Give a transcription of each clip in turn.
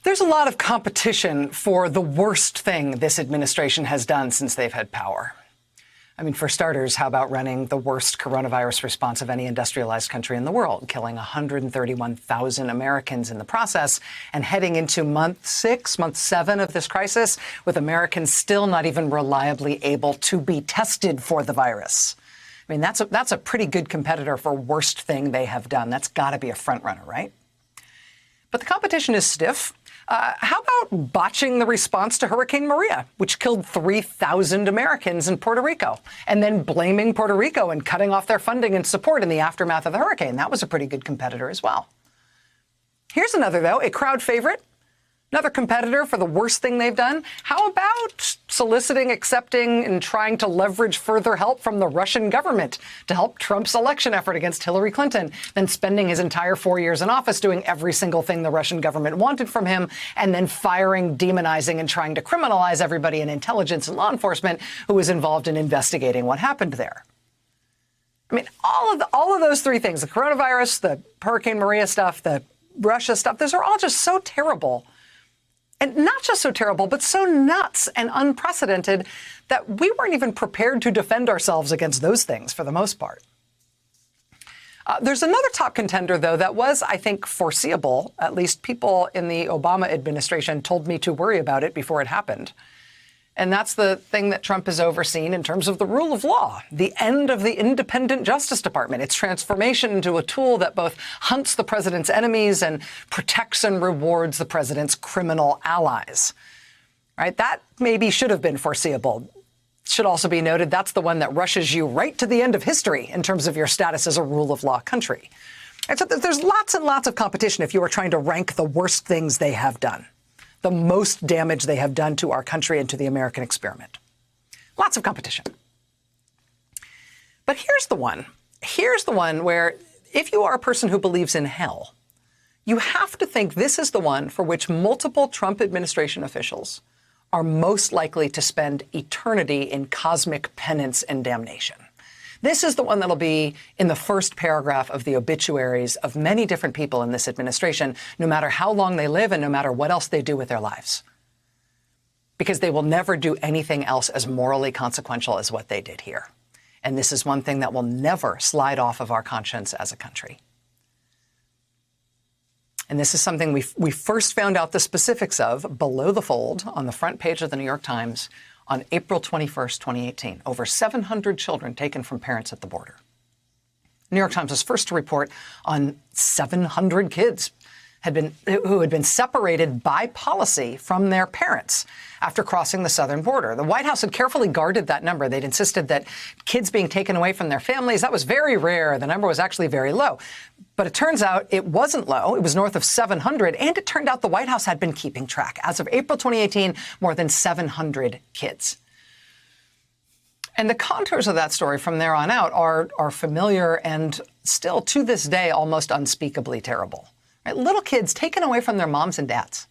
There's a lot of competition for the worst thing this administration has done since they've had power. I mean, for starters, how about running the worst coronavirus response of any industrialized country in the world, killing 131,000 Americans in the process, and heading into month 7 of this crisis, with Americans still not even reliably able to be tested for the virus. I mean, that's a pretty good competitor for worst thing they have done. That's got to be a front runner, right? But the competition is stiff. How about botching the response to Hurricane Maria, which killed 3,000 Americans in Puerto Rico, and then blaming Puerto Rico and cutting off their funding and support in the aftermath of the hurricane? That was a pretty good competitor as well. Here's another, though, a crowd favorite. Another competitor for the worst thing they've done. How about soliciting, accepting, and trying to leverage further help from the Russian government to help Trump's election effort against Hillary Clinton, then spending his entire 4 years in office doing every single thing the Russian government wanted from him, and then firing, demonizing, and trying to criminalize everybody in intelligence and law enforcement who was involved in investigating what happened there? I mean, all of those three things, the coronavirus, the Hurricane Maria stuff, the Russia stuff, those are all just so terrible. And not just so terrible, but so nuts and unprecedented that we weren't even prepared to defend ourselves against those things for the most part. There's another top contender, though, that was, I think, foreseeable. At least people in the Obama administration told me to worry about it before it happened. And that's the thing that Trump has overseen in terms of the rule of law, the end of the independent Justice Department, its transformation into a tool that both hunts the president's enemies and protects and rewards the president's criminal allies. Right? That maybe should have been foreseeable. Should also be noted that's the one that rushes you right to the end of history in terms of your status as a rule of law country. And so there's lots and lots of competition if you were trying to rank the worst things they have done, the most damage they have done to our country and to the American experiment. Lots of competition. But here's the one. Here's the one where if you are a person who believes in hell, you have to think this is the one for which multiple Trump administration officials are most likely to spend eternity in cosmic penance and damnation. This is the one that'll be in the first paragraph of the obituaries of many different people in this administration, no matter how long they live and no matter what else they do with their lives. Because they will never do anything else as morally consequential as what they did here. And this is one thing that will never slide off of our conscience as a country. And this is something we first found out the specifics of below the fold on the front page of the New York Times on April 21st, 2018, over 700 children taken from parents at the border. New York Times was first to report on 700 kids who had been separated by policy from their parents after crossing the southern border. The White House had carefully guarded that number. They'd insisted that kids being taken away from their families, that was very rare. The number was actually very low. But it turns out it wasn't low. It was north of 700. And it turned out the White House had been keeping track. As of April 2018, more than 700 kids. And the contours of that story from there on out are familiar and still to this day almost unspeakably terrible. Right? Little kids taken away from their moms and dads.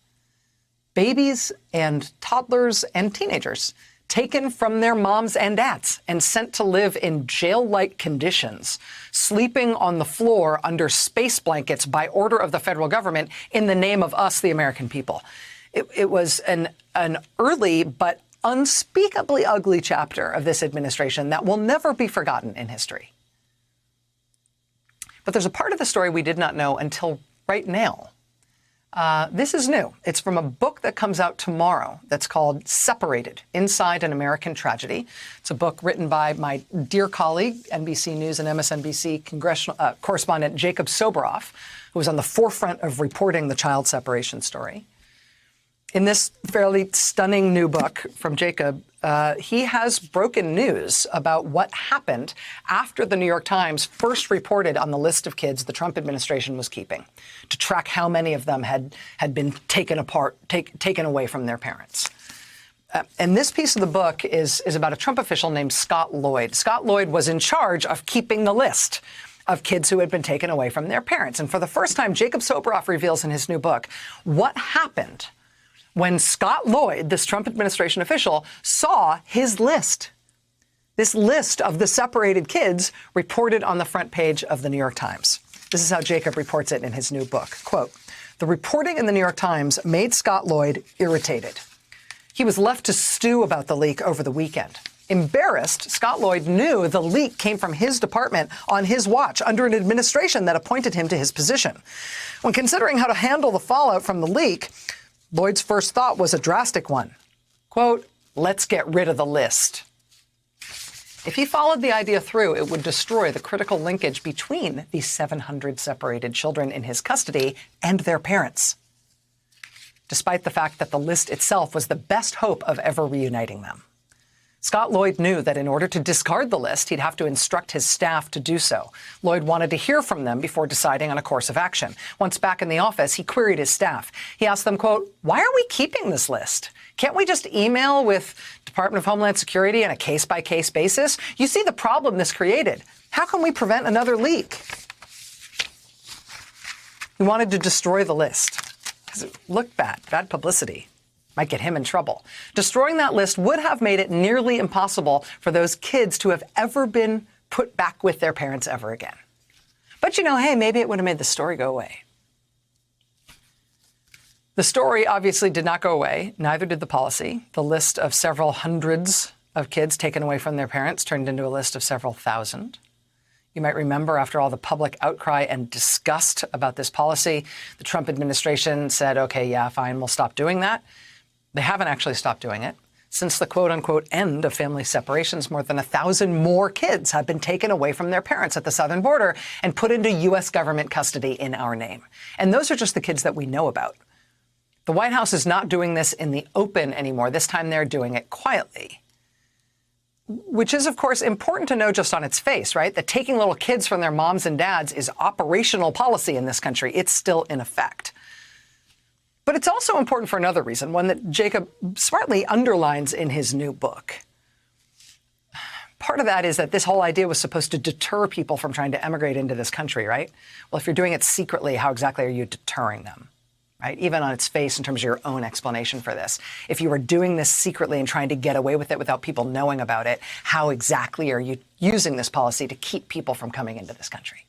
Babies and toddlers and teenagers taken from their moms and dads and sent to live in jail-like conditions, sleeping on the floor under space blankets by order of the federal government in the name of us, the American people. It was an early but unspeakably ugly chapter of this administration that will never be forgotten in history. But there's a part of the story we did not know until right now. This is new. It's from a book that comes out tomorrow that's called Separated: Inside an American Tragedy. It's a book written by my dear colleague, NBC News and MSNBC congressional correspondent Jacob Soboroff, who was on the forefront of reporting the child separation story. In this fairly stunning new book from Jacob, he has broken news about what happened after the New York Times first reported on the list of kids the Trump administration was keeping, to track how many of them had been taken away from their parents. And this piece of the book is about a Trump official named Scott Lloyd. Scott Lloyd was in charge of keeping the list of kids who had been taken away from their parents. And for the first time, Jacob Soboroff reveals in his new book what happened when Scott Lloyd, this Trump administration official, saw his list, this list of the separated kids reported on the front page of the New York Times. This is how Jacob reports it in his new book. Quote, The reporting in the New York Times made Scott Lloyd irritated. He was left to stew about the leak over the weekend. Embarrassed, Scott Lloyd knew the leak came from his department on his watch under an administration that appointed him to his position. When considering how to handle the fallout from the leak, Lloyd's first thought was a drastic one. Quote, "Let's get rid of the list." If he followed the idea through, it would destroy the critical linkage between the 700 separated children in his custody and their parents, despite the fact that the list itself was the best hope of ever reuniting them. Scott Lloyd knew that in order to discard the list, he'd have to instruct his staff to do so. Lloyd wanted to hear from them before deciding on a course of action. Once back in the office, he queried his staff. He asked them, quote, "Why are we keeping this list? Can't we just email with Department of Homeland Security on a case-by-case basis? You see the problem this created. How can we prevent another leak?" He wanted to destroy the list because it looked bad publicity. Might get him in trouble. Destroying that list would have made it nearly impossible for those kids to have ever been put back with their parents ever again. But hey, maybe it would have made the story go away. The story obviously did not go away. Neither did the policy. The list of several hundreds of kids taken away from their parents turned into a list of several thousand. You might remember after all the public outcry and disgust about this policy, the Trump administration said, okay, yeah, fine, we'll stop doing that. They haven't actually stopped doing it. Since the quote-unquote end of family separations, more than 1,000 more kids have been taken away from their parents at the southern border and put into U.S. government custody in our name. And those are just the kids that we know about. The White House is not doing this in the open anymore. This time they're doing it quietly, which is, of course, important to know just on its face, right? That taking little kids from their moms and dads is operational policy in this country. It's still in effect. But it's also important for another reason, one that Jacob smartly underlines in his new book. Part of that is that this whole idea was supposed to deter people from trying to emigrate into this country, right? Well, if you're doing it secretly, how exactly are you deterring them, right? Even on its face in terms of your own explanation for this. If you were doing this secretly and trying to get away with it without people knowing about it, how exactly are you using this policy to keep people from coming into this country?